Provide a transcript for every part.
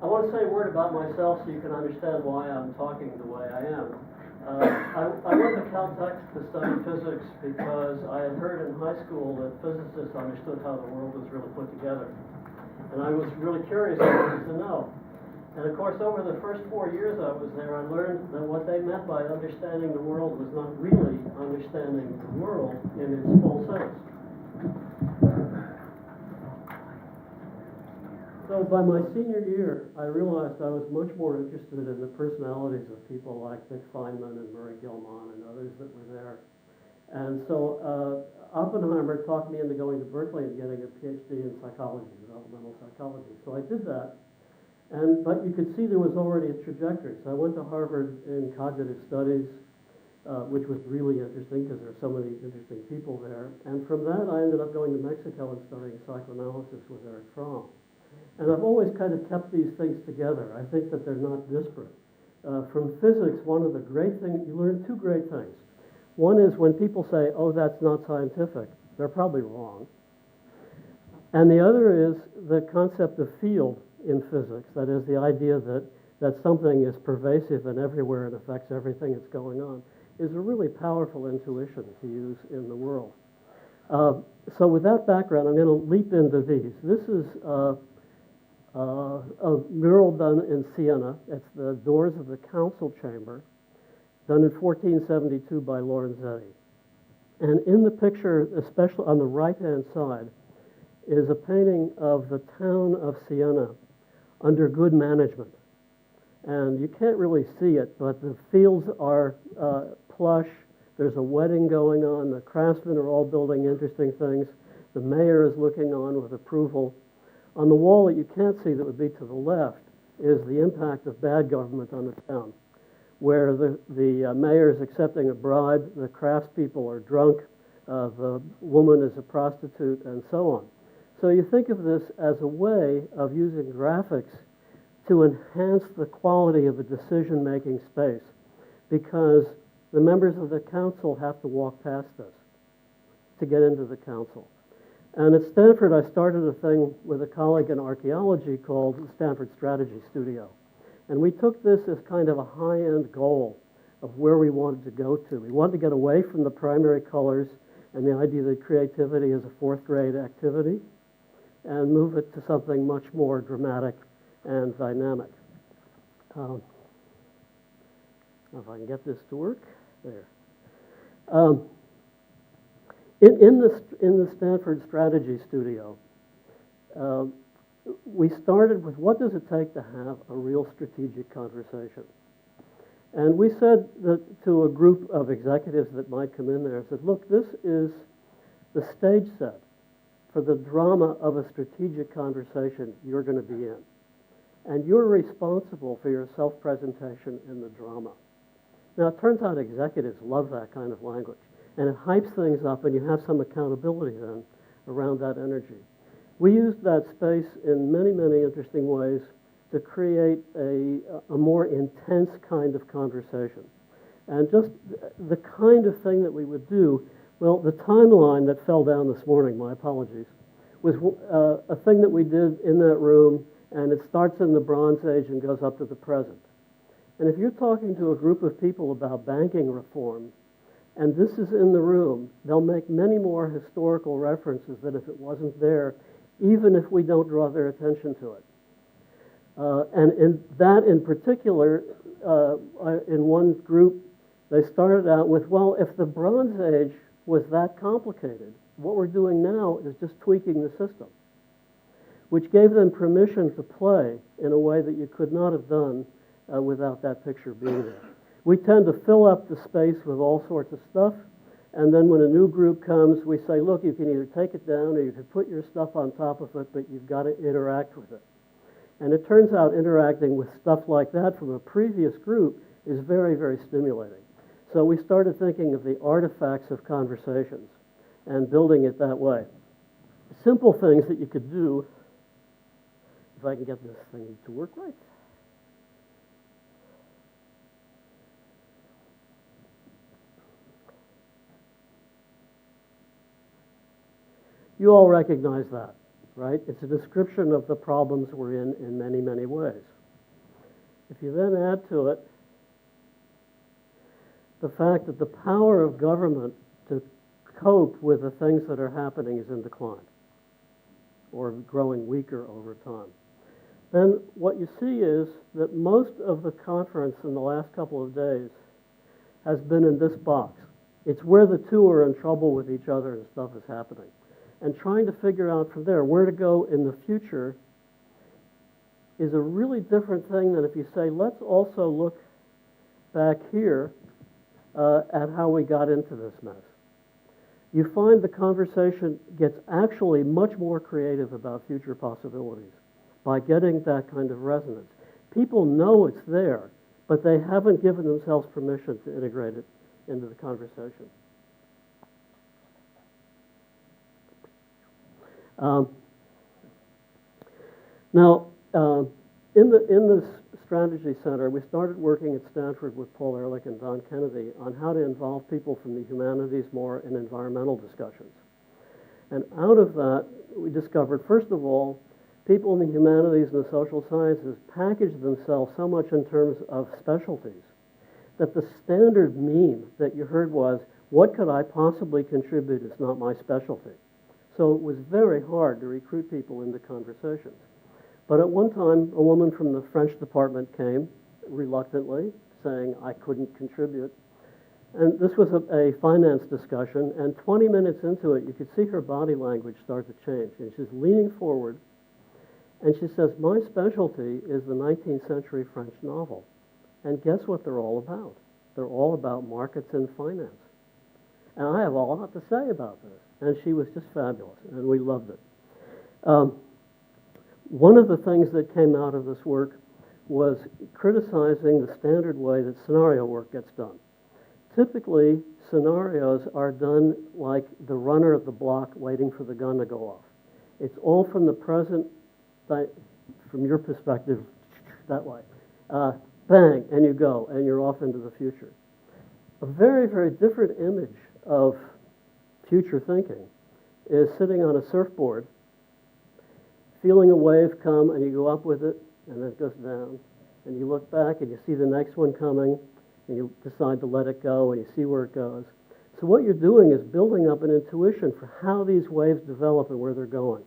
I want to say a word about myself so you can understand why I'm talking the way I am. I went to Caltech to study physics because I had heard in high school that physicists understood how the world was really put together. And I was really curious and wanted to know. And of course, over the first 4 years I was there, I learned that what they meant by understanding the world was not really understanding the world in its full sense. So by my senior year, I realized I was much more interested in the personalities of people like Dick Feynman and Murray Gell-Mann and others that were there. And so Oppenheimer talked me into going to Berkeley and getting a PhD in psychology, developmental psychology. So I did that. But you could see there was already a trajectory. So I went to Harvard in cognitive studies, which was really interesting because there are so many interesting people there. And from that, I ended up going to Mexico and studying psychoanalysis with Eric Fromm. And I've always kind of kept these things together. I think that they're not disparate. From physics, one of the great things, you learn two great things. One is when people say, oh, that's not scientific, they're probably wrong. And the other is the concept of field in physics. That is the idea that something is pervasive and everywhere and affects everything that's going on is a really powerful intuition to use in the world. So with that background, I'm going to leap into these. This is a mural done in Siena. It's the doors of the council chamber, done in 1472 by Lorenzetti. And in the picture, especially on the right-hand side, is a painting of the town of Siena under good management. And you can't really see it, but the fields are plush. There's a wedding going on. The craftsmen are all building interesting things. The mayor is looking on with approval. On the wall that you can't see that would be to the left is the impact of bad government on the town, where the mayor is accepting a bribe, the craftspeople are drunk, the woman is a prostitute, and so on. So you think of this as a way of using graphics to enhance the quality of a decision-making space, because the members of the council have to walk past this to get into the council. And at Stanford, I started a thing with a colleague in archaeology called the Stanford Strategy Studio. And we took this as kind of a high-end goal of where we wanted to go to. We wanted to get away from the primary colors and the idea that creativity is a fourth-grade activity and move it to something much more dramatic and dynamic. If I can get this to work, there. In the Stanford Strategy Studio, we started with what does it take to have a real strategic conversation? And we said that to a group of executives that might come in there, said, look, this is the stage set for the drama of a strategic conversation you're going to be in. And you're responsible for your self-presentation in the drama. Now, it turns out executives love that kind of language. And it hypes things up, and you have some accountability then around that energy. We used that space in many, many interesting ways to create a more intense kind of conversation. And just the kind of thing that we would do, well, the timeline that fell down this morning, my apologies, was a thing that we did in that room, and it starts in the Bronze Age and goes up to the present. And if you're talking to a group of people about banking reform, and this is in the room, they'll make many more historical references than if it wasn't there, even if we don't draw their attention to it. And in that in particular, in one group, they started out with, well, if the Bronze Age was that complicated, what we're doing now is just tweaking the system, which gave them permission to play in a way that you could not have done without that picture being there. We tend to fill up the space with all sorts of stuff, and then when a new group comes, we say, look, you can either take it down or you can put your stuff on top of it, but you've got to interact with it. And it turns out interacting with stuff like that from a previous group is very, very stimulating. So we started thinking of the artifacts of conversations and building it that way. Simple things that you could do, if I can get this thing to work right. You all recognize that. right? It's a description of the problems we're in many, many ways. If you then add to it the fact that the power of government to cope with the things that are happening is in decline or growing weaker over time, then what you see is that most of the conference in the last couple of days has been in this box. It's where the two are in trouble with each other and stuff is happening. And trying to figure out from there where to go in the future is a really different thing than if you say, let's also look back here at how we got into this mess. You find the conversation gets actually much more creative about future possibilities by getting that kind of resonance. People know it's there, but they haven't given themselves permission to integrate it into the conversation. Now, in this strategy center, we started working at Stanford with Paul Ehrlich and Don Kennedy on how to involve people from the humanities more in environmental discussions. And out of that, we discovered, first of all, people in the humanities and the social sciences package themselves so much in terms of specialties that the standard meme that you heard was, what could I possibly contribute? It's not my specialty. So it was very hard to recruit people into conversations. But at one time, a woman from the French department came, reluctantly, saying I couldn't contribute. And this was a finance discussion, and 20 minutes into it, you could see her body language start to change. And she's leaning forward, and she says, my specialty is the 19th century French novel. And guess what they're all about? They're all about markets and finance. And I have a lot to say about this. And she was just fabulous, and we loved it. One of the things that came out of this work was criticizing the standard way that scenario work gets done. Typically, scenarios are done like the runner at the block waiting for the gun to go off. It's all from the present, from your perspective, that way. Bang, and you go, and you're off into the future. A very, very different image of future thinking is sitting on a surfboard, feeling a wave come, and you go up with it, and then it goes down. And you look back, and you see the next one coming, and you decide to let it go, and you see where it goes. So what you're doing is building up an intuition for how these waves develop and where they're going.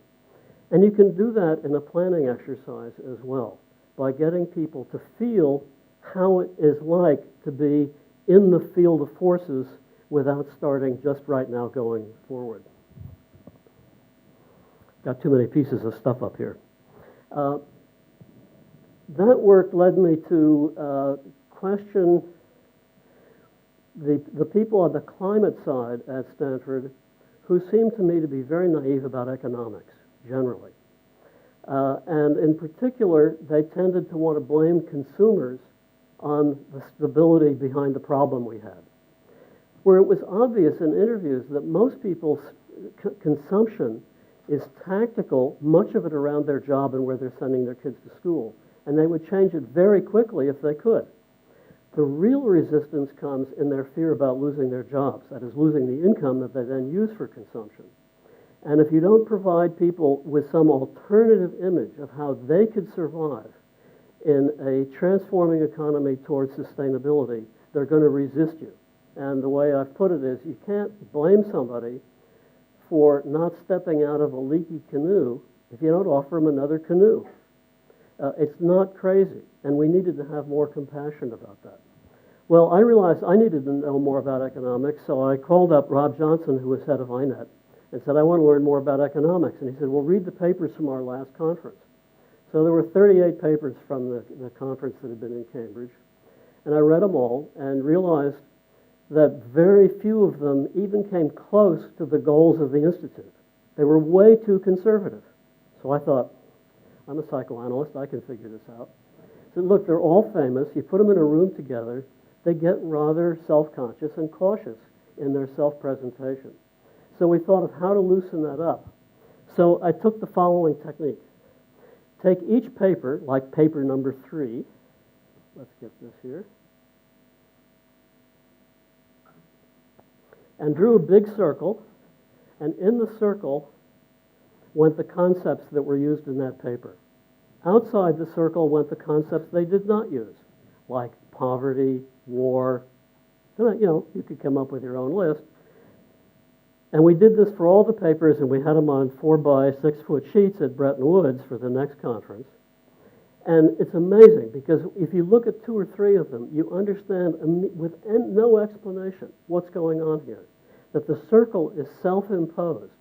And you can do that in a planning exercise as well, by getting people to feel how it is like to be in the field of forces without starting just right now going forward. Got too many pieces of stuff up here. That work led me to question the people on the climate side at Stanford who seemed to me to be very naive about economics, generally. And in particular, they tended to want to blame consumers on the stability behind the problem we had. Where it was obvious in interviews that most people's consumption is tactical, much of it around their job and where they're sending their kids to school. And they would change it very quickly if they could. The real resistance comes in their fear about losing their jobs, that is, losing the income that they then use for consumption. And if you don't provide people with some alternative image of how they could survive in a transforming economy towards sustainability, they're going to resist you. And the way I've put it is, you can't blame somebody for not stepping out of a leaky canoe if you don't offer them another canoe. It's not crazy, and we needed to have more compassion about that. Well, I realized I needed to know more about economics, so I called up Rob Johnson, who was head of INET, and said, I want to learn more about economics. And he said, well, read the papers from our last conference. So there were 38 papers from the conference that had been in Cambridge, and I read them all and realized that very few of them even came close to the goals of the Institute. They were way too conservative. So I thought, I'm a psychoanalyst, I can figure this out. I said, look, they're all famous. You put them in a room together, they get rather self-conscious and cautious in their self-presentation. So we thought of how to loosen that up. So I took the following technique. Take each paper, like paper number 3. Let's get this here. And drew a big circle, and in the circle, went the concepts that were used in that paper. Outside the circle went the concepts they did not use, like poverty, war. You could come up with your own list. And we did this for all the papers, and we had them on 4 by 6 foot sheets at Bretton Woods for the next conference. And it's amazing because if you look at 2 or 3 of them, you understand with no explanation what's going on here. That the circle is self-imposed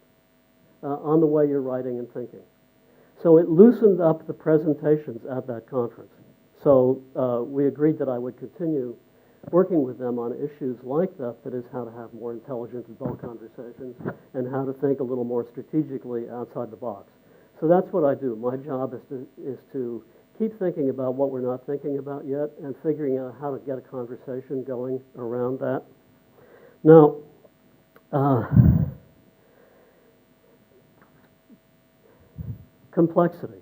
on the way you're writing and thinking. So it loosened up the presentations at that conference. So we agreed that I would continue working with them on issues like that, that is how to have more intelligent adult conversations and how to think a little more strategically outside the box. So that's what I do. My job is to keep thinking about what we're not thinking about yet and figuring out how to get a conversation going around that. Now, complexity.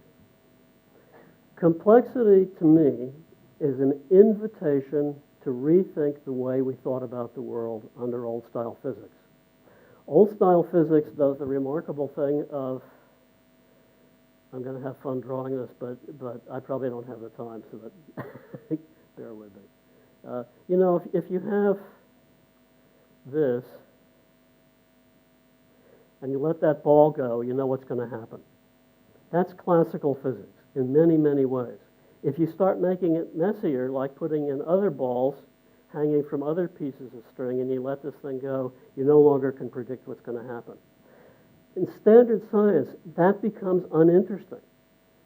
Complexity, to me, is an invitation to rethink the way we thought about the world under old-style physics. Old-style physics does the remarkable thing of, I'm going to have fun drawing this, but I probably don't have the time, so that bear with me. If you have this, and you let that ball go, you know what's going to happen. That's classical physics in many, many ways. If you start making it messier, like putting in other balls hanging from other pieces of string, and you let this thing go, you no longer can predict what's going to happen. In standard science, that becomes uninteresting.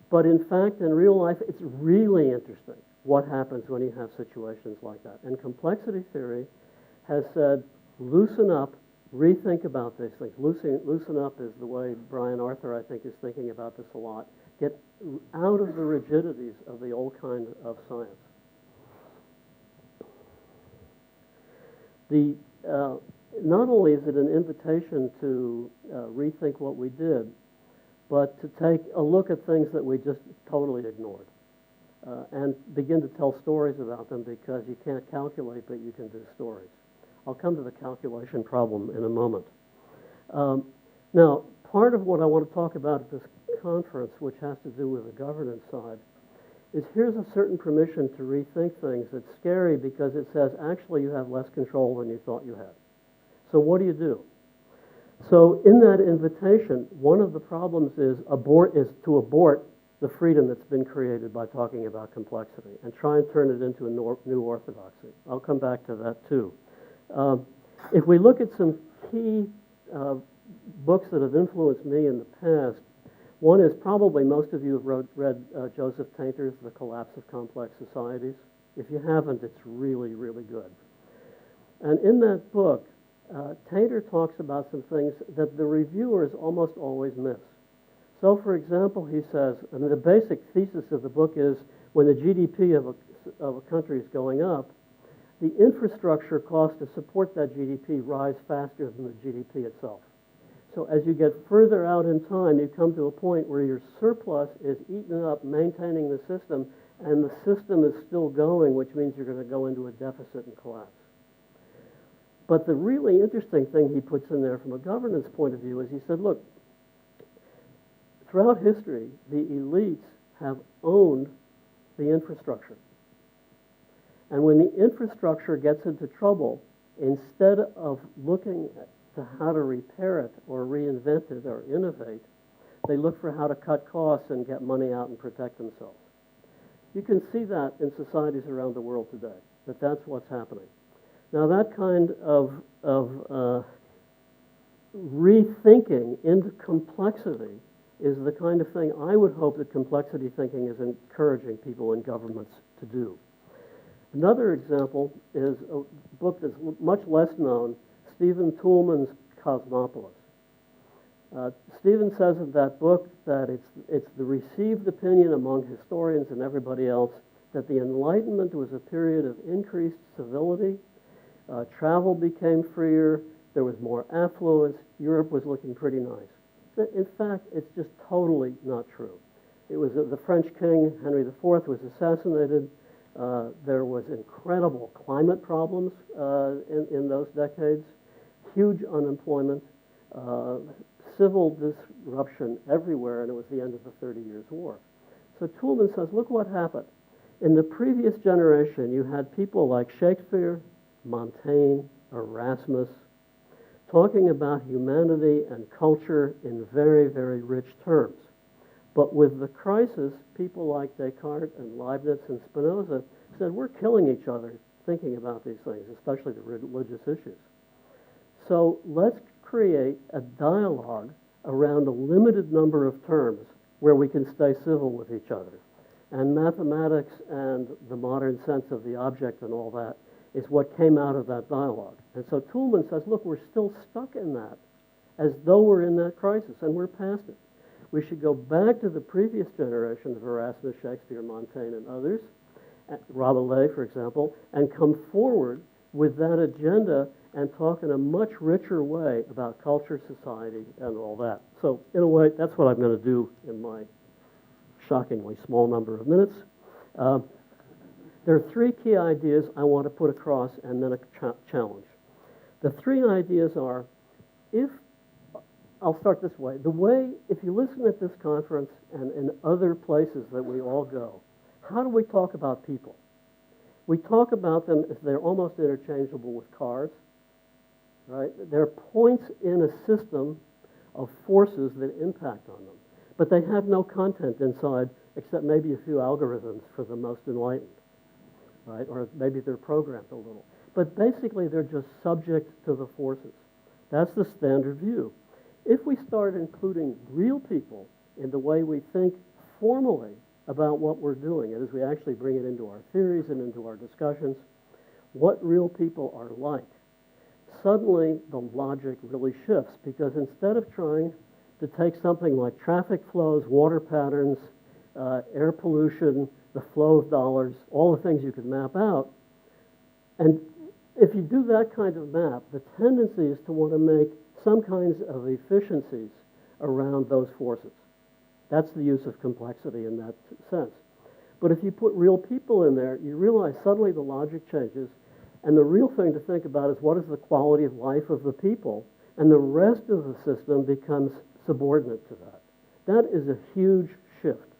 But in fact, in real life, it's really interesting what happens when you have situations like that. And complexity theory has said, loosen up, rethink about these things. Loosen up is the way Brian Arthur, I think, is thinking about this a lot. Get out of the rigidities of the old kind of science. Not only is it an invitation to rethink what we did, but to take a look at things that we just totally ignored and begin to tell stories about them, because you can't calculate, but you can do stories. I'll come to the calculation problem in a moment. Now, part of what I want to talk about at this conference, which has to do with the governance side, is here's a certain permission to rethink things that's scary because it says actually you have less control than you thought you had. So what do you do? So in that invitation, one of the problems is to abort the freedom that's been created by talking about complexity and try and turn it into a new orthodoxy. I'll come back to that too. If we look at some key books that have influenced me in the past, one is probably most of you have read Joseph Tainter's The Collapse of Complex Societies. If you haven't, it's really, really good. And in that book, Tainter talks about some things that the reviewers almost always miss. So, for example, he says, and the basic thesis of the book is when the GDP of a country is going up, the infrastructure costs to support that GDP rise faster than the GDP itself. So as you get further out in time, you come to a point where your surplus is eaten up maintaining the system, and the system is still going, which means you're going to go into a deficit and collapse. But the really interesting thing he puts in there from a governance point of view is he said, look, throughout history, the elites have owned the infrastructure. And when the infrastructure gets into trouble, instead of looking to how to repair it or reinvent it or innovate, they look for how to cut costs and get money out and protect themselves. You can see that in societies around the world today, that's what's happening. Now that kind of rethinking into complexity is the kind of thing I would hope that complexity thinking is encouraging people in governments to do. Another example is a book that's much less known, Stephen Toulmin's Cosmopolis. Stephen says of that book that it's the received opinion among historians and everybody else that the Enlightenment was a period of increased civility, travel became freer, there was more affluence, Europe was looking pretty nice. In fact, it's just totally not true. It was the French king, Henry IV, was assassinated. There was incredible climate problems in those decades, huge unemployment, civil disruption everywhere, and it was the end of the 30 Years' War. So Toulmin says, look what happened. In the previous generation, you had people like Shakespeare, Montaigne, Erasmus, talking about humanity and culture in very, very rich terms. But with the crisis, people like Descartes and Leibniz and Spinoza said, we're killing each other thinking about these things, especially the religious issues. So let's create a dialogue around a limited number of terms where we can stay civil with each other. And mathematics and the modern sense of the object and all that is what came out of that dialogue. And so Toulmin says, look, we're still stuck in that, as though we're in that crisis, and we're past it. We should go back to the previous generation of Erasmus, Shakespeare, Montaigne, and others, Rabelais, for example, and come forward with that agenda and talk in a much richer way about culture, society, and all that. So, in a way, that's what I'm going to do in my shockingly small number of minutes. There are three key ideas I want to put across and then a challenge. The three ideas are, I'll start this way. If you listen at this conference and in other places that we all go, how do we talk about people? We talk about them as they're almost interchangeable with cars, right? They're points in a system of forces that impact on them. But they have no content inside except maybe a few algorithms for the most enlightened, right? Or maybe they're programmed a little. But basically, they're just subject to the forces. That's the standard view. If we start including real people in the way we think formally about what we're doing, and as we actually bring it into our theories and into our discussions, what real people are like, suddenly the logic really shifts, because instead of trying to take something like traffic flows, water patterns, air pollution, the flow of dollars, all the things you can map out, and if you do that kind of map, the tendency is to want to make some kinds of efficiencies around those forces. That's the use of complexity in that sense. But if you put real people in there, you realize suddenly the logic changes, and the real thing to think about is what is the quality of life of the people, and the rest of the system becomes subordinate to that. That is a huge shift,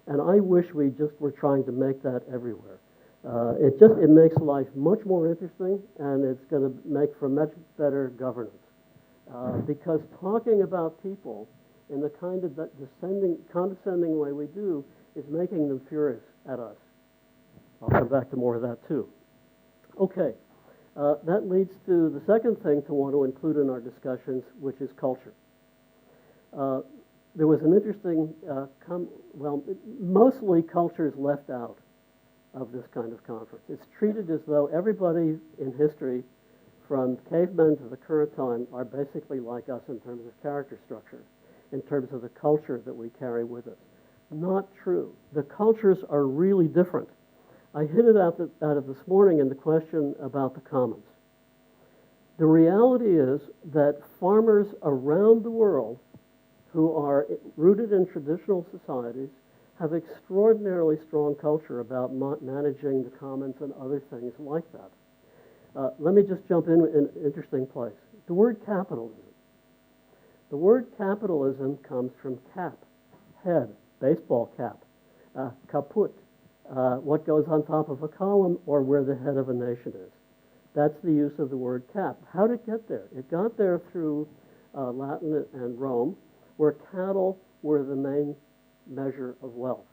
and I wish we just were trying to make that everywhere. It makes life much more interesting, and it's going to make for much better governance. Because talking about people in the kind of condescending way we do is making them furious at us. I'll come back to more of that too. Okay, that leads to the second thing to want to include in our discussions, which is culture. There was an interesting, mostly culture is left out of this kind of conference. It's treated as though everybody in history, from cavemen to the current time, are basically like us in terms of character structure, in terms of the culture that we carry with us. Not true. The cultures are really different. I hit it out of this morning in the question about the commons. The reality is that farmers around the world who are rooted in traditional societies have extraordinarily strong culture about managing the commons and other things like that. Let me just jump in an interesting place. The word capitalism. The word capitalism comes from cap, head, baseball cap, kaput, what goes on top of a column or where the head of a nation is. That's the use of the word cap. How did it get there? It got there through Latin and Rome, where cattle were the main measure of wealth.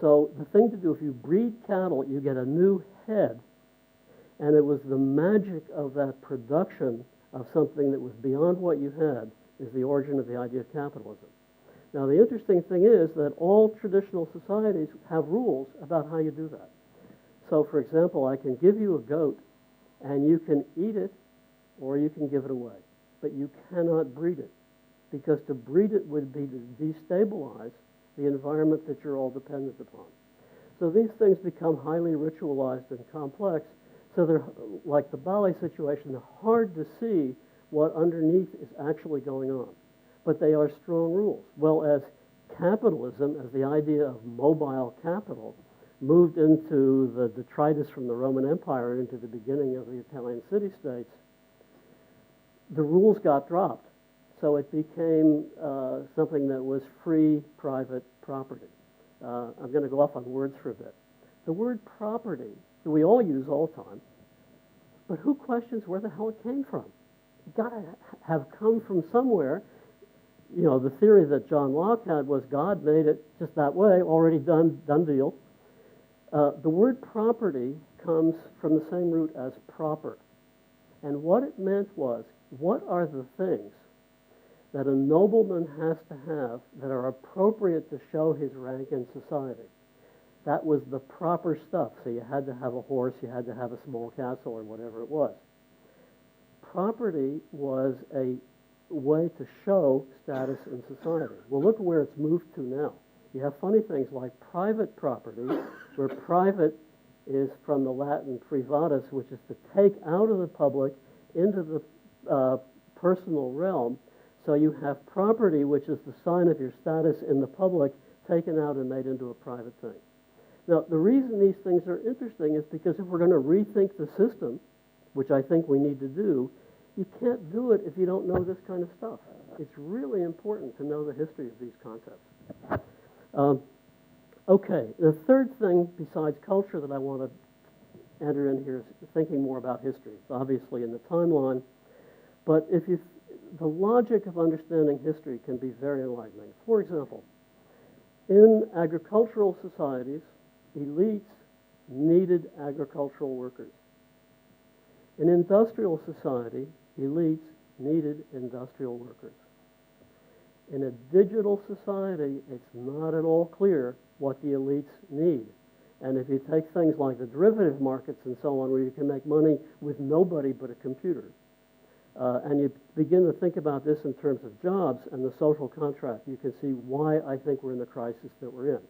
So the thing to do, if you breed cattle, you get a new head, and it was the magic of that production of something that was beyond what you had is the origin of the idea of capitalism. Now, the interesting thing is that all traditional societies have rules about how you do that. So, for example, I can give you a goat, and you can eat it, or you can give it away. But you cannot breed it, because to breed it would be to destabilize the environment that you're all dependent upon. So these things become highly ritualized and complex, so they're, like the ballet situation, they're hard to see what underneath is actually going on. But they are strong rules. Well, as capitalism, as the idea of mobile capital, moved into the detritus from the Roman Empire into the beginning of the Italian city-states, the rules got dropped. So it became something that was free private property. I'm going to go off on words for a bit. The word property, we all use all the time, but who questions where the hell it came from? It got to have come from somewhere. You know, the theory that John Locke had was God made it just that way, already done deal. The word property comes from the same root as proper. And what it meant was, what are the things that a nobleman has to have that are appropriate to show his rank in society? That was the proper stuff. So you had to have a horse, you had to have a small castle, or whatever it was. Property was a way to show status in society. Well, look where it's moved to now. You have funny things like private property, where private is from the Latin privatus, which is to take out of the public into the personal realm. So you have property, which is the sign of your status in the public, taken out and made into a private thing. Now, the reason these things are interesting is because if we're going to rethink the system, which I think we need to do, you can't do it if you don't know this kind of stuff. It's really important to know the history of these concepts. Okay, the third thing besides culture that I want to enter in here is thinking more about history. It's obviously in the timeline, but the logic of understanding history can be very enlightening. For example, in agricultural societies, elites needed agricultural workers. In industrial society, elites needed industrial workers. In a digital society, it's not at all clear what the elites need. And if you take things like the derivative markets and so on, where you can make money with nobody but a computer, and you begin to think about this in terms of jobs and the social contract, you can see why I think we're in the crisis that we're in.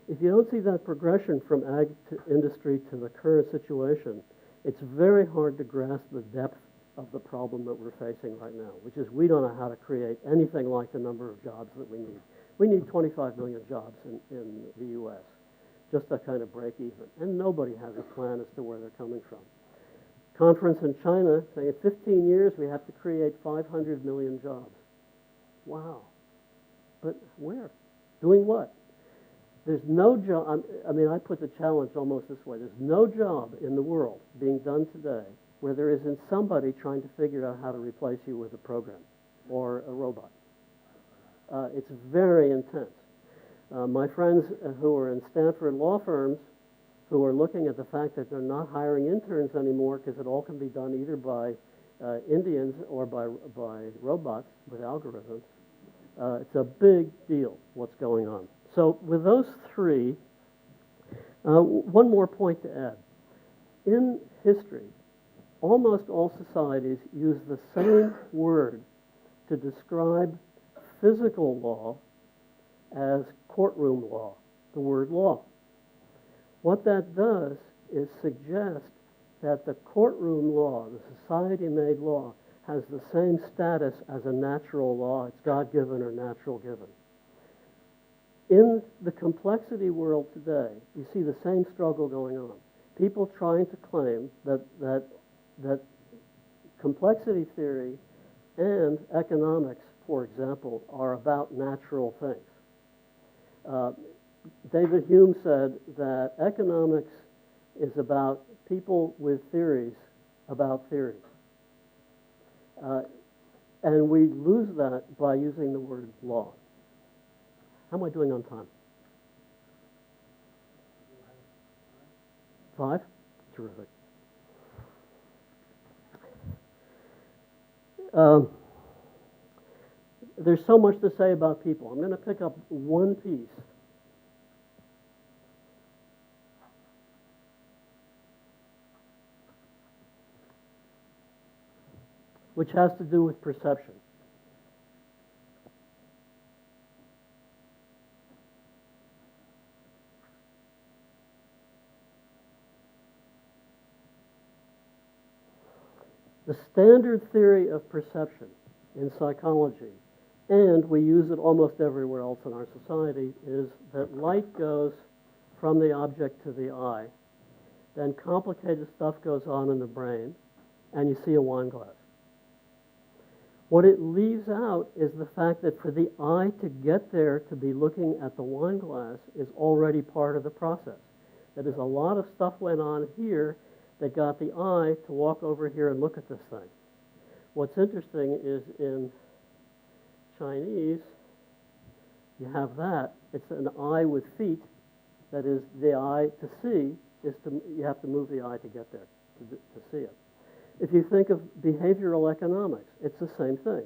If you don't see that progression from ag to industry to the current situation, it's very hard to grasp the depth of the problem that we're facing right now, which is we don't know how to create anything like the number of jobs that we need. We need 25 million jobs in the U.S. just to kind of break even, and nobody has a plan as to where they're coming from. Conference in China saying in 15 years we have to create 500 million jobs. Wow. But where? Doing what? There's no job, I mean, I put the challenge almost this way. There's no job in the world being done today where there isn't somebody trying to figure out how to replace you with a program or a robot. It's very intense. My friends who are in Stanford law firms who are looking at the fact that they're not hiring interns anymore because it all can be done either by Indians or by robots with algorithms. It's a big deal what's going on. So with those three, one more point to add. In history, almost all societies use the same word to describe physical law as courtroom law, the word law. What that does is suggest that the courtroom law, the society-made law, has the same status as a natural law. It's God-given or natural given. In the complexity world today, you see the same struggle going on. People trying to claim that complexity theory and economics, for example, are about natural things. David Hume said that economics is about people with theories about theories. And we lose that by using the word law. How am I doing on time? 5? Terrific. There's so much to say about people. I'm going to pick up one piece. Which has to do with perception. The standard theory of perception in psychology, and we use it almost everywhere else in our society, is that light goes from the object to the eye, then complicated stuff goes on in the brain, and you see a wine glass. What it leaves out is the fact that for the eye to get there to be looking at the wine glass is already part of the process. That is, a lot of stuff went on here that got the eye to walk over here and look at this thing. What's interesting is in Chinese, you have that. It's an eye with feet. That is, the eye to see you have to move the eye to get there, to see it. If you think of behavioral economics, it's the same thing.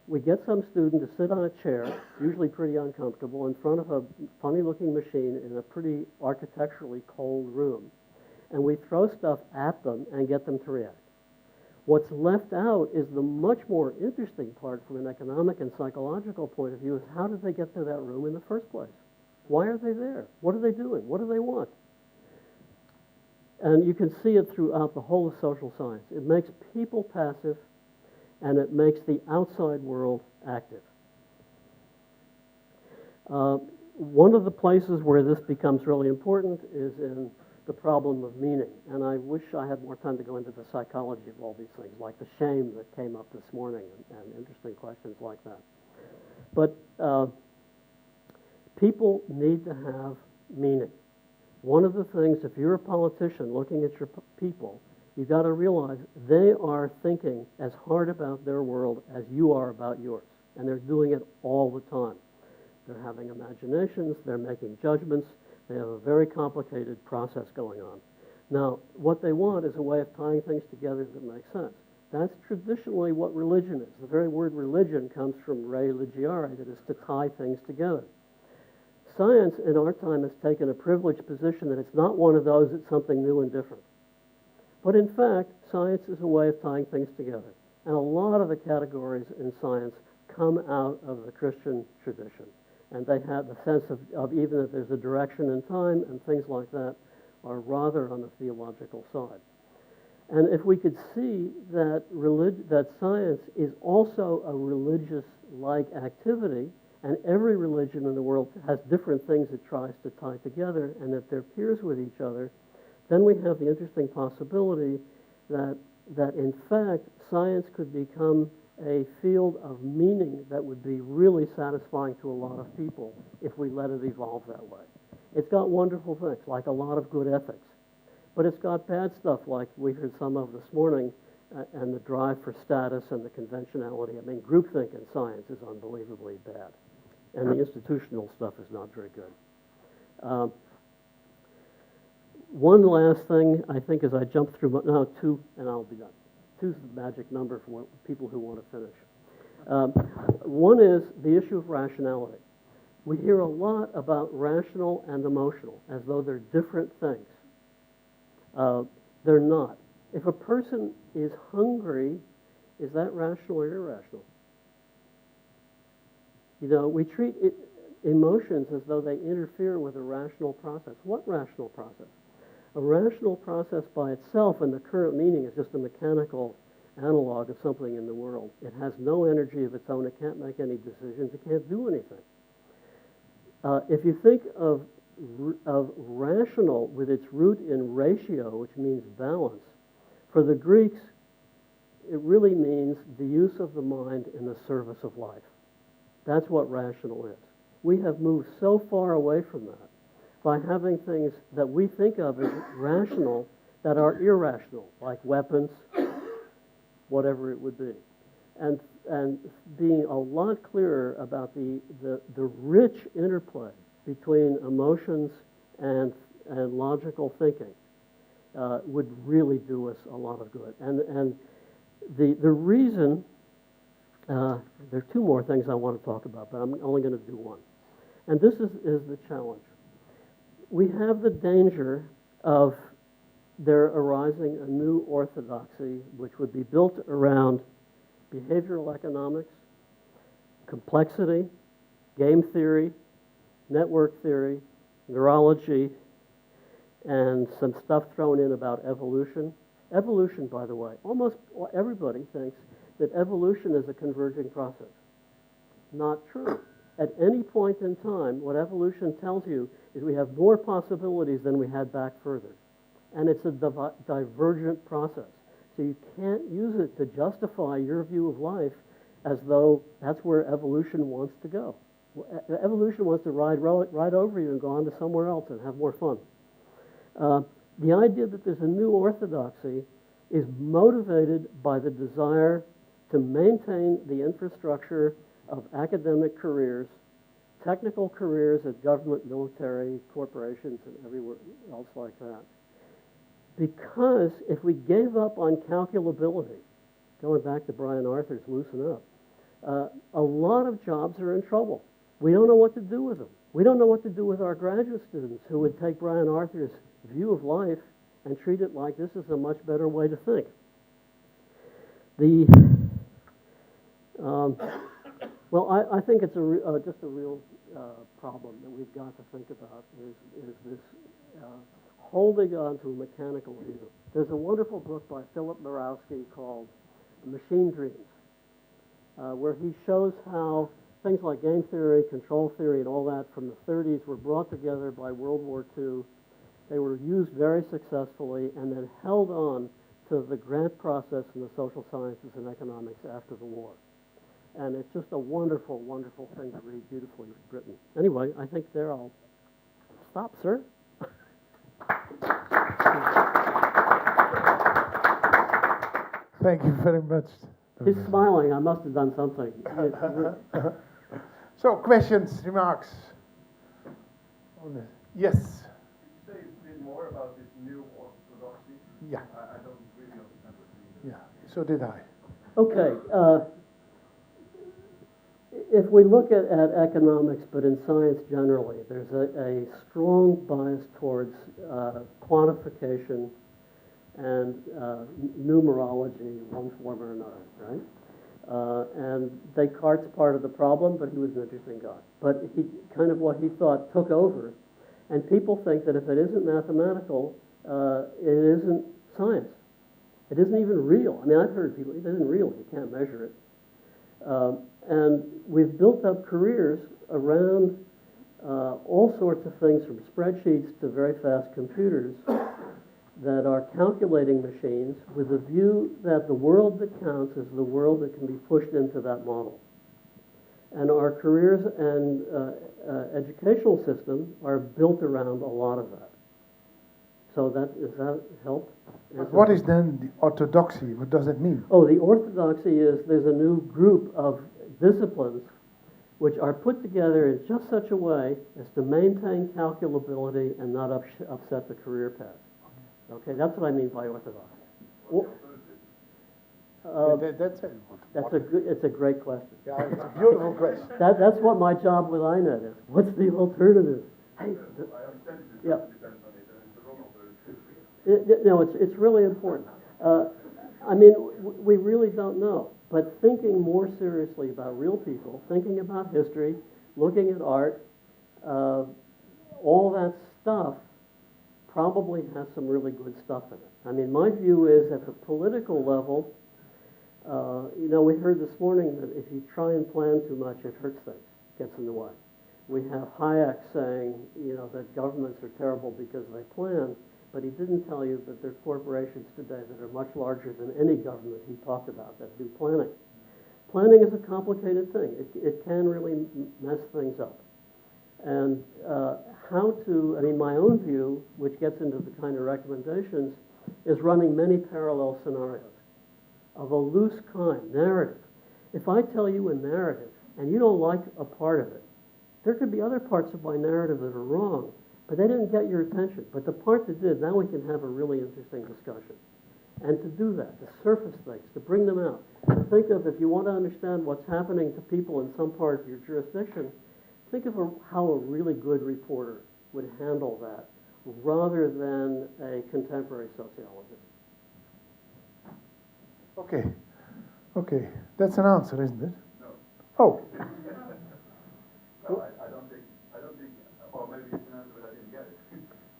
We get some student to sit on a chair, usually pretty uncomfortable, in front of a funny-looking machine in a pretty architecturally cold room, and we throw stuff at them and get them to react. What's left out is the much more interesting part from an economic and psychological point of view is how did they get to that room in the first place? Why are they there? What are they doing? What do they want? And you can see it throughout the whole of social science. It makes people passive, and it makes the outside world active. One of the places where this becomes really important is in the problem of meaning. And I wish I had more time to go into the psychology of all these things, like the shame that came up this morning and interesting questions like that. But people need to have meaning. One of the things, if you're a politician looking at your people, you've got to realize they are thinking as hard about their world as you are about yours. And they're doing it all the time. They're having imaginations, they're making judgments, they have a very complicated process going on. Now, what they want is a way of tying things together that makes sense. That's traditionally what religion is. The very word religion comes from religiare, that is to tie things together. Science in our time has taken a privileged position that it's not one of those, it's something new and different. But in fact, science is a way of tying things together. And a lot of the categories in science come out of the Christian tradition. And they have the sense of even that there's a direction in time and things like that are rather on the theological side. And if we could see that, that science is also a religious-like activity, and every religion in the world has different things it tries to tie together, and that they're peers with each other, then we have the interesting possibility that in fact science could become a field of meaning that would be really satisfying to a lot of people if we let it evolve that way. It's got wonderful things, like a lot of good ethics, but it's got bad stuff like we heard some of this morning, and the drive for status and the conventionality. I mean, groupthink in science is unbelievably bad. And the institutional stuff is not very good. One last thing, I think, as I jump through, two, and I'll be done. Two's the magic number for people who want to finish. One is the issue of rationality. We hear a lot about rational and emotional, as though they're different things. They're not. If a person is hungry, is that rational or irrational? You know, we treat emotions as though they interfere with a rational process. What rational process? A rational process by itself, in the current meaning, is just a mechanical analog of something in the world. It has no energy of its own. It can't make any decisions. It can't do anything. If you think of rational with its root in ratio, which means balance, for the Greeks, it really means the use of the mind in the service of life. That's what rational is. We have moved so far away from that by having things that we think of as rational that are irrational, like weapons, whatever it would be. And being a lot clearer about the rich interplay between emotions and logical thinking would really do us a lot of good. And the reason, there are two more things I want to talk about, but I'm only going to do one. And this is the challenge. We have the danger of there arising a new orthodoxy which would be built around behavioral economics, complexity, game theory, network theory, neurology, and some stuff thrown in about evolution. Evolution, by the way, almost everybody thinks that evolution is a converging process. Not true. At any point in time, what evolution tells you is we have more possibilities than we had back further. And it's a divergent process. So you can't use it to justify your view of life as though that's where evolution wants to go. Evolution wants to ride over you and go on to somewhere else and have more fun. The idea that there's a new orthodoxy is motivated by the desire to maintain the infrastructure of academic careers, technical careers at government, military, corporations, and everywhere else like that. Because if we gave up on calculability, going back to Brian Arthur's Loosen Up, a lot of jobs are in trouble. We don't know what to do with them. We don't know what to do with our graduate students who would take Brian Arthur's view of life and treat it like this is a much better way to think. I think it's just a real problem that we've got to think about is this holding on to a mechanical view. There's a wonderful book by Philip Mirawski called Machine Dreams, where he shows how things like game theory, control theory, and all that from the 30s were brought together by World War II. They were used very successfully and then held on to the grant process in the social sciences and economics after the war. And it's just a wonderful, wonderful thing to read, beautifully written. Anyway, I think there I'll stop, sir. Thank you very much. He's smiling. I must have done something. So, questions, remarks? On this? Yes. Could you say a bit more about this new orthodoxy? Yeah. I don't really understand what you mean. Yeah. So did I. Okay. If we look at economics, but in science generally, there's a strong bias towards quantification and numerology, one form or another, right? And Descartes' part of the problem, but he was an interesting guy. But he kind of what he thought took over, and people think that if it isn't mathematical, it isn't science. It isn't even real. I mean, I've heard people, it isn't real, you can't measure it. And we've built up careers around all sorts of things, from spreadsheets to very fast computers, that are calculating machines with a view that the world that counts is the world that can be pushed into that model. And our careers and educational system are built around a lot of that. So does that help? What is then the orthodoxy? What does it mean? Oh, the orthodoxy is there's a new group of disciplines which are put together in just such a way as to maintain calculability and not upset the career path. Okay, that's what I mean by orthodox. It's a great question. Yeah, it's a beautiful question. That's what my job with INET is. What's the alternative? Hey, I understand it yeah. depends on it, and it's the wrong alternative. No, it's really important. I mean, we really don't know. But thinking more seriously about real people, thinking about history, looking at art, all that stuff probably has some really good stuff in it. I mean, my view is at the political level, we heard this morning that if you try and plan too much, it hurts things, gets in the way. We have Hayek saying, that governments are terrible because they plan, but he didn't tell you that there are corporations today that are much larger than any government he talked about that do planning. Planning is a complicated thing. It can really mess things up. And my own view, which gets into the kind of recommendations, is running many parallel scenarios of a loose kind, narrative. If I tell you a narrative and you don't like a part of it, there could be other parts of my narrative that are wrong, but they didn't get your attention. But the part that did, now we can have a really interesting discussion. And to do that, to surface things, to bring them out, to think of, if you want to understand what's happening to people in some part of your jurisdiction, think of how a really good reporter would handle that rather than a contemporary sociologist. Okay. That's an answer, isn't it? No. Oh. No, I don't think, or maybe it's an answer, but I didn't get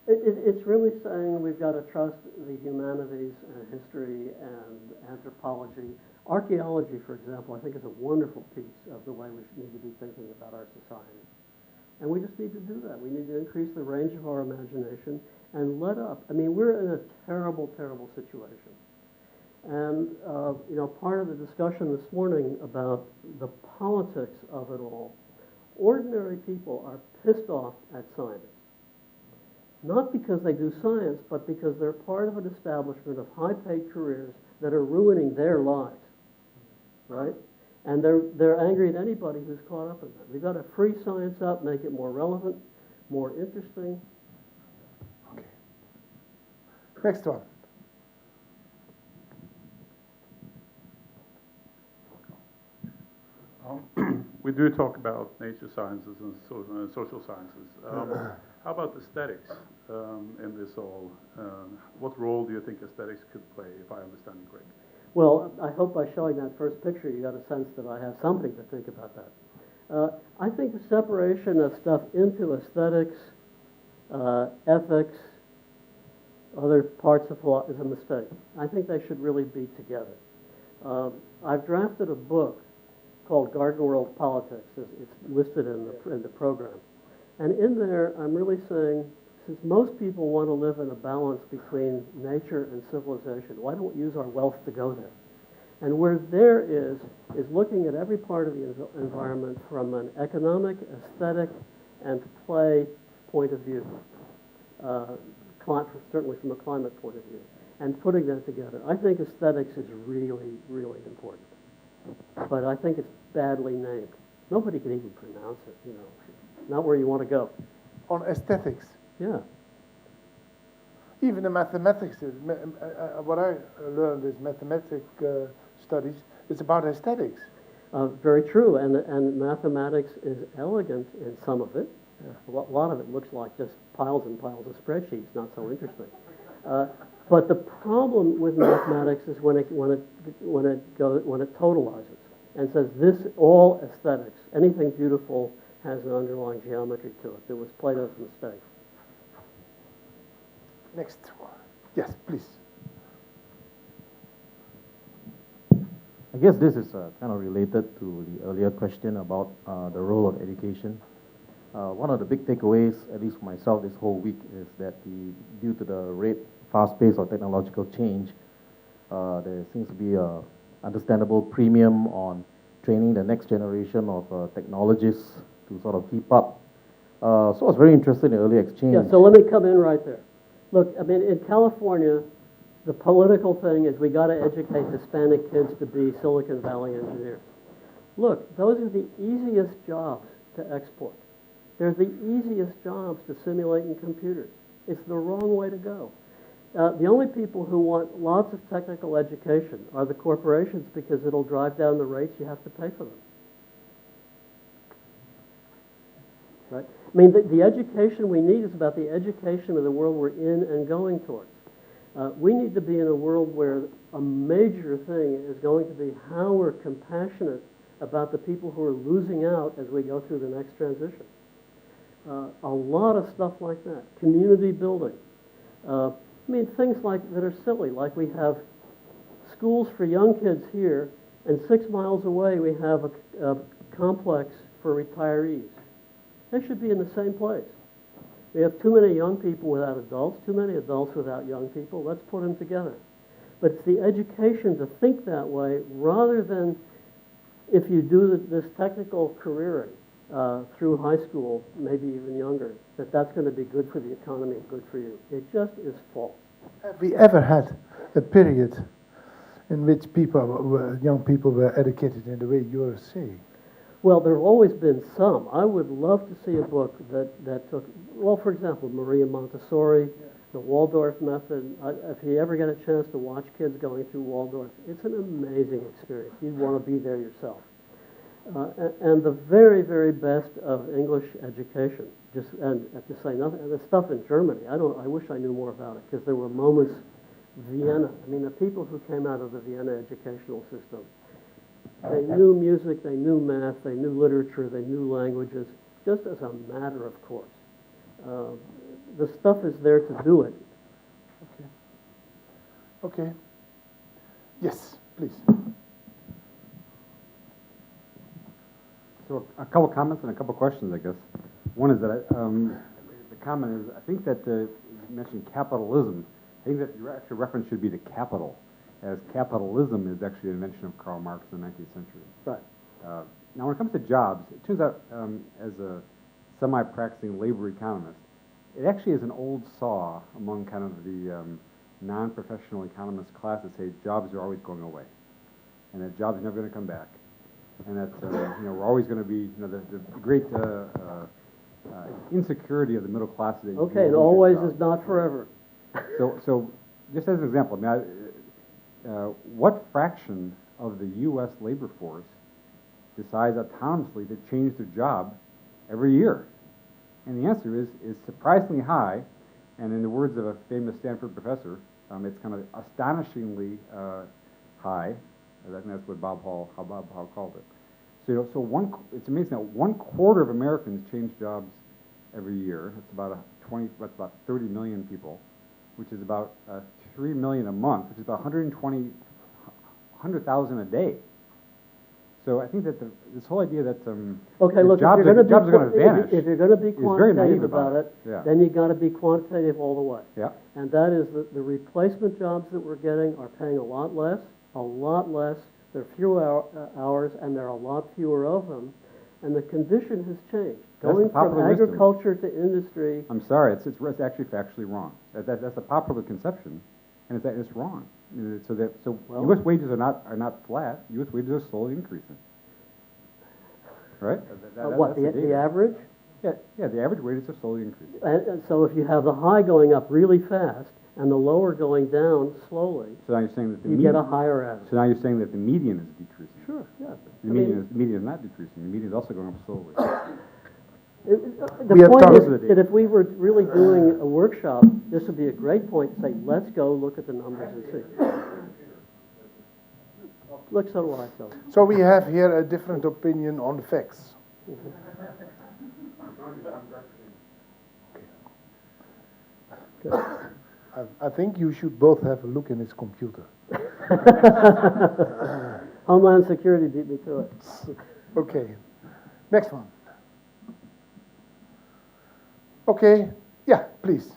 it. It's really saying we've got to trust the humanities and history and anthropology. Archaeology, for example, I think is a wonderful piece of the way we need to be thinking about our society. And we just need to do that. We need to increase the range of our imagination and let up. I mean, we're in a terrible, terrible situation. And part of the discussion this morning about the politics of it all, ordinary people are pissed off at scientists. Not because they do science, but because they're part of an establishment of high-paid careers that are ruining their lives, right? And they're angry at anybody who's caught up in that. We've got to free science up, make it more relevant, more interesting. Okay. Next one. We do talk about nature sciences and social sciences. How about aesthetics in this all? What role do you think aesthetics could play, if I understand you correctly? Well, I hope by showing that first picture you got a sense that I have something to think about that. I think the separation of stuff into aesthetics, ethics, other parts of law is a mistake. I think they should really be together. I've drafted a book called Garden World Politics. It's listed in the program. And in there, I'm really saying, since most people want to live in a balance between nature and civilization, why don't we use our wealth to go there? And where there is looking at every part of the environment from an economic, aesthetic, and play point of view, certainly from a climate point of view, and putting that together. I think aesthetics is really, really important. But I think it's badly named. Nobody can even pronounce it, Not where you want to go. On aesthetics. Yeah. Even the mathematics, what I learned is mathematic studies, it's about aesthetics. Very true, and mathematics is elegant in some of it. A lot of it looks like just piles and piles of spreadsheets, not so interesting. But the problem with mathematics is when it totalizes and says this all aesthetics, anything beautiful has an underlying geometry to it. It was Plato's mistake. Next one. Yes, please. I guess this is kind of related to the earlier question about the role of education. One of the big takeaways, at least for myself this whole week, is that due to the fast pace of technological change, there seems to be a understandable premium on training the next generation of technologists to sort of keep up. So I was very interested in the early exchange. Yeah, so let me come in right there. Look, I mean, in California, the political thing is we got to educate Hispanic kids to be Silicon Valley engineers. Look, those are the easiest jobs to export. They're the easiest jobs to simulate in computers. It's the wrong way to go. The only people who want lots of technical education are the corporations because it'll drive down the rates you have to pay for them. Right? I mean, the education we need is about the education of the world we're in and going towards. We need to be in a world where a major thing is going to be how we're compassionate about the people who are losing out as we go through the next transition. A lot of stuff like that. Community building. I mean, things that are silly, like we have schools for young kids here, and 6 miles away we have a complex for retirees. They should be in the same place. We have too many young people without adults, too many adults without young people. Let's put them together. But it's the education to think that way rather than if you do this technical careering through high school, maybe even younger, that's going to be good for the economy and good for you. It just is false. Have we ever had a period in which young people were educated in the way you're saying? Well, there have always been some. I would love to see a book that took, well, for example, Maria Montessori, the Waldorf method. If you ever get a chance to watch kids going through Waldorf, it's an amazing experience. You'd want to be there yourself. And the very, very best of English education. And to say nothing, and the stuff in Germany. I wish I knew more about it because there were moments. Vienna. I mean, the people who came out of the Vienna educational system. They knew music, they knew math, they knew literature, they knew languages, just as a matter of course. The stuff is there to do it. Okay. Yes, please. So a couple comments and a couple questions, I guess. One is that the comment is I think that you mentioned capitalism. I think that your actual reference should be to capital. as capitalism is actually an invention of Karl Marx in the 19th century. Right. Now, when it comes to jobs, it turns out, as a semi-practicing labor economist, it actually is an old saw among kind of the non-professional economist class that say jobs are always going away, and that jobs are never going to come back, and that we're always going to be the great insecurity of the middle class. That you Okay, and lose your always job. is not forever. So just as an example, I mean, what fraction of the U.S. labor force decides autonomously to change their job every year? And the answer is surprisingly high, and in the words of a famous Stanford professor, it's kind of astonishingly high. I think that's what Bob Hall called it. So, it's amazing that 1/4 of Americans change jobs every year. That's about 30 million people, which is about 3 million a month, which is about 100,000 a day. So I think that this whole idea that Okay, look, jobs are going to vanish if you're going to be is very naive quantitative about it, Yeah. then you got to be quantitative all the way. Yeah. And that is that the replacement jobs that we're getting are paying a lot less. There are fewer hours, and there are a lot fewer of them. And the condition has changed. That's Going the from popular wisdom. agriculture to industry. I'm sorry, it's actually factually wrong. That's a popular conception, and it's wrong. Well- U.S. wages are not flat. U.S. wages are slowly increasing. Right? What, that's the data. average? Yeah, the average wages are slowly increasing. And so if you have the high going up really fast and the lower going down slowly, So now you're saying that you get a higher average. So now you're saying that the median is decreasing. Sure, yeah. The median is not decreasing. The median is also going up slowly. The We have point talked- is that if we were really doing a workshop, this would be a great point to say, let's go look at the numbers and see. Look, so do I, so. So we have here a different opinion on the facts. Good. I think you should both have a look in his computer. Homeland Security beat me to it. Okay, next one. Okay, yeah, please.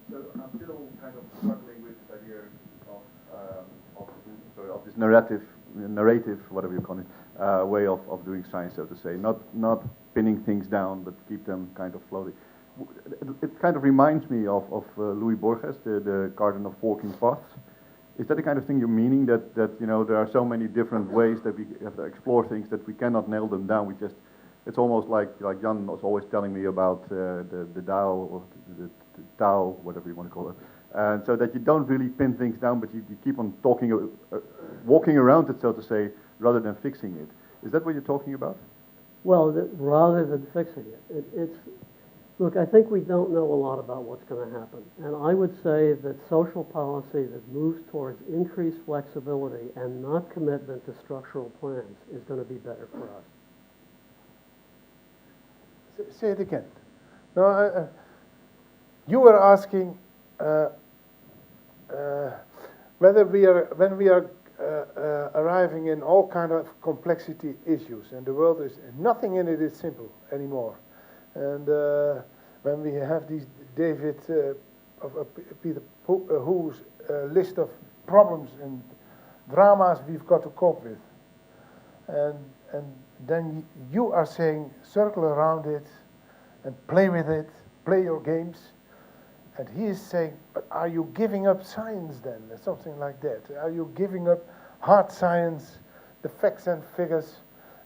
So I'm still kind of struggling with this idea of this narrative, whatever you call it, way of doing science, so to say. Not pinning things down, but keep them kind of floating. It kind of reminds me of Louis Borges, the Garden of Forking Paths. Is that the kind of thing you're meaning, that there are so many different ways that we have to explore things that we cannot nail them down? It's almost like Jan was always telling me about the Tao, or the Tao, whatever you want to call it. And so that you don't really pin things down, but you keep on walking around it, so to say, rather than fixing it. Is that what you're talking about? Well, rather than fixing it, look, I think we don't know a lot about what's going to happen. And I would say that social policy that moves towards increased flexibility and not commitment to structural plans is going to be better for us. Say it again. No, you were asking when we are arriving in all kind of complexity issues, and the world is nothing in it is simple anymore. And when we have these David Peter Who's list of problems and dramas we've got to cope with, and then you are saying circle around it and play with it, play your games. And he is saying, but are you giving up science then? Or something like that. Are you giving up hard science, the facts and figures,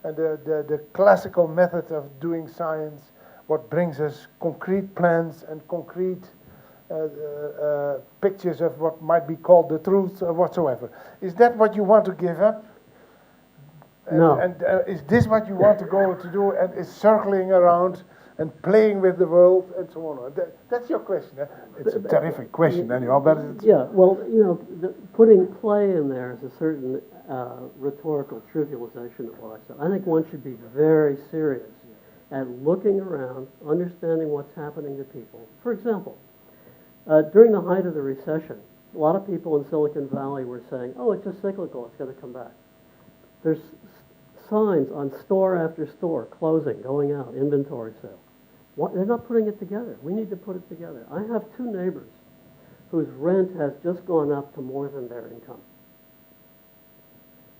and the classical method of doing science, what brings us concrete plans and concrete pictures of what might be called the truth or whatsoever? Is that what you want to give up? No. And is this what you want to go to do, and is circling around and playing with the world and so on? That's your question. It's a terrific question anyhow, but it's... Yeah, well, putting play in there is a certain rhetorical trivialization of what I said. I think one should be very serious at looking around, understanding what's happening to people. For example, during the height of the recession, a lot of people in Silicon Valley were saying, oh, it's just cyclical, it's going to come back. There's signs on store after store, closing, going out, inventory sale. They're not putting it together. We need to put it together. I have two neighbors whose rent has just gone up to more than their income.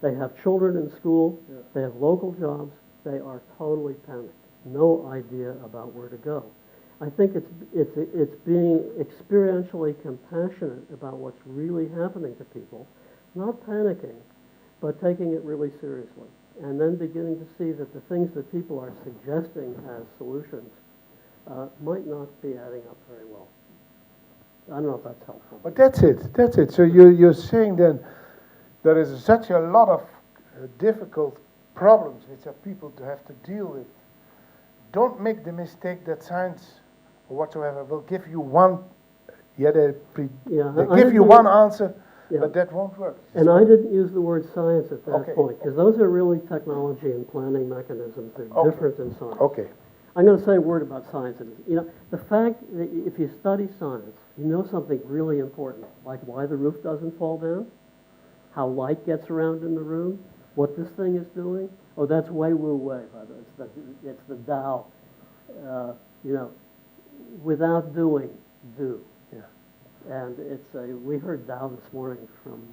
They have children in school, they have local jobs, they are totally panicked, no idea about where to go. I think it's being experientially compassionate about what's really happening to people, not panicking, but taking it really seriously, and then beginning to see that the things that people are suggesting as solutions might not be adding up very well. I don't know if that's helpful. But that's it. So you're saying then there is such a lot of difficult problems which are people to have to deal with. Don't make the mistake that science or whatsoever will give you one, they give you one answer, but that won't work. And I didn't use the word science at that Okay. point, because those are really technology and planning mechanisms. They're Okay. different than science. Okay. I'm going to say a word about science. The fact that if you study science, you know something really important, like why the roof doesn't fall down, how light gets around in the room, what this thing is doing. Oh, that's Wei Wu Wei, by the way. It's the Tao. Without doing, do. Yeah. And we heard Tao this morning from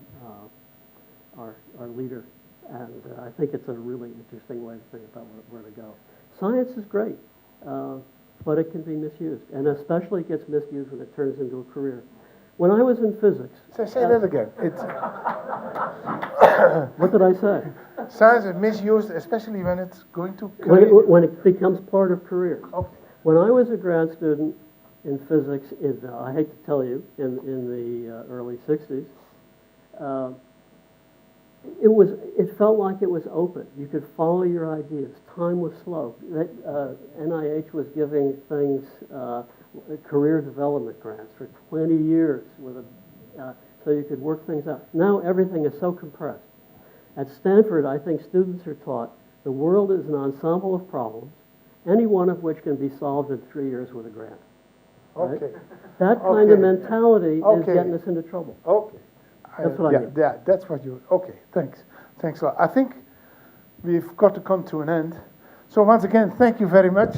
our leader, and I think it's a really interesting way to think about where to go. Science is great, but it can be misused, and especially it gets misused when it turns into a career. When I was in physics... Say that again. What did I say? Science is misused, especially when it's going to career. When it becomes part of careers. Okay. When I was a grad student in physics, I hate to tell you, in the early 60s, it felt like it was open. You could follow your ideas. Time was slow. NIH was giving things career development grants for 20 years so you could work things out. Now everything is so compressed. At Stanford, I think students are taught the world is an ensemble of problems, any one of which can be solved in 3 years with a grant. Right? Okay. That kind of Okay. mentality is Okay. getting us into trouble. Okay. That's what I mean. Yeah, that's what you... Okay, thanks. Thanks a lot. I think we've got to come to an end. So once again, thank you very much.